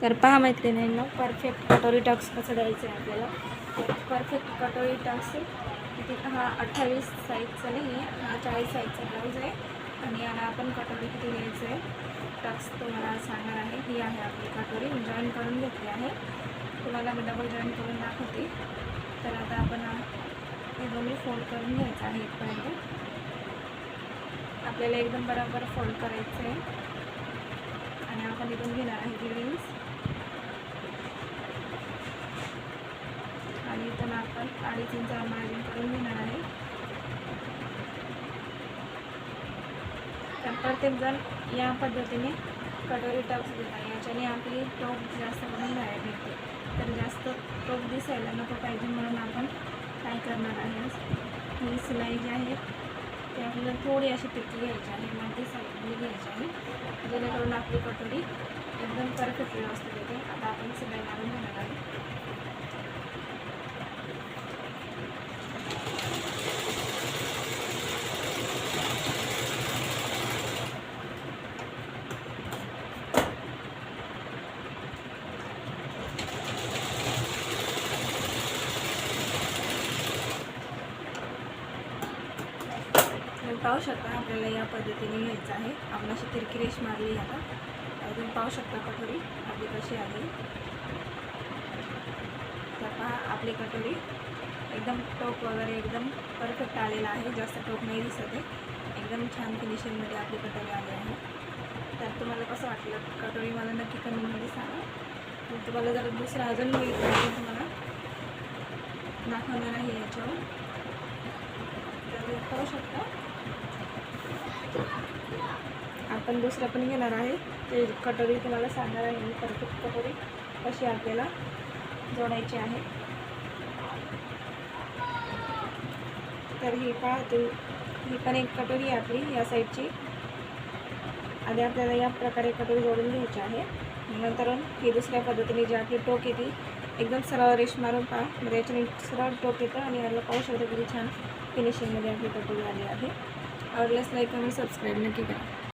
तर पहा मैत्रिणींनो, परफेक्ट कटोरी टक्स कसं द्यायचं आहे आपल्याला. परफेक्ट कटोरी टक्स किती, हा 28 साईजचा नाही आहे, हा 40 साईजचा ब्लाऊज आहे. आणि याला आपण कटोरी किती द्यायचं आहे टक्स तुम्हाला सांगणार आहे. ही आहे आपली कटोरी, मी जॉईन करून घेतली आहे. तुम्हाला मी डबल जॉईन करून दाखवते. तर आता आपण हे दोन्ही फोल्ड करून घ्यायचं आहे. इथपर्यंत आपल्याला एकदम बरोबर फोल्ड करायचं आहे. आणि आपण इथून घेणार आहे रिलीज, आणि इथून आपण 2.5 इंच मार्जिन करून घेणार आहे. तर प्रत्येकजण या पद्धतीने कटोरी टक्स देतात. याच्याने आपली टोक जास्त करून बाहेर निघते. तर जास्त टोक दिसायला नको पाहिजे म्हणून आपण काय करणार आहे, ही शिलाई जी आहे ती आपल्याला थोडी अशी तिरकी घ्यायची आहे, मध्ये साईडने घ्यायची आहे, जेणेकरून आपली कटोरी एकदम परफेक्ट व्यवस्थित येते. आता आपण शिलाई मारून घेणार आहे. पाहू शकता आपल्याला या पद्धतीने घ्यायचं आहे. आपण अशी तिरकी रेष मारली. आता तुम्ही पाहू शकता कटोरी आपली कशी आहे. तर पहा आपली कटोरी एकदम टोक वगैरे एकदम परफेक्ट आलेला आहे. जास्त टोक नाही दिसत आहे. एकदम छान फिनिशिंगमध्ये आपली कटोरी आली आहे. तर तुम्हाला कसं वाटलं कटोरी मला नक्की कमेंटमध्ये सांगा. तुम्हाला जर दुसरं अजून बघितलं तर तुम्हाला दाखवणार आहे याच्यावर. तर पाहू शकता आपण दुसरं पण घेणार आहे. ते कटोरी तुम्हाला सांगणार आहे मी परफेक्ट कटोरी कशी आपल्याला जोडायची आहे. तर ही पहा, ही पण एक कटोरी आहे आपली या साईडची. आधी आपल्याला या प्रकारे कटोरी जोडून घ्यायची आहे. नंतर ही दुसऱ्या पद्धतीने जी आपली टोक येते एकदम सरळ रेष मारून पहा, म्हणजे याच्याने सरळ टोक येतं. आणि याला पाहू शकता किती छान फिनिशिंगमध्ये आपली कटोरी आली आहे. आवडल्यास लाईक आणि सबस्क्राईब नक्की करा.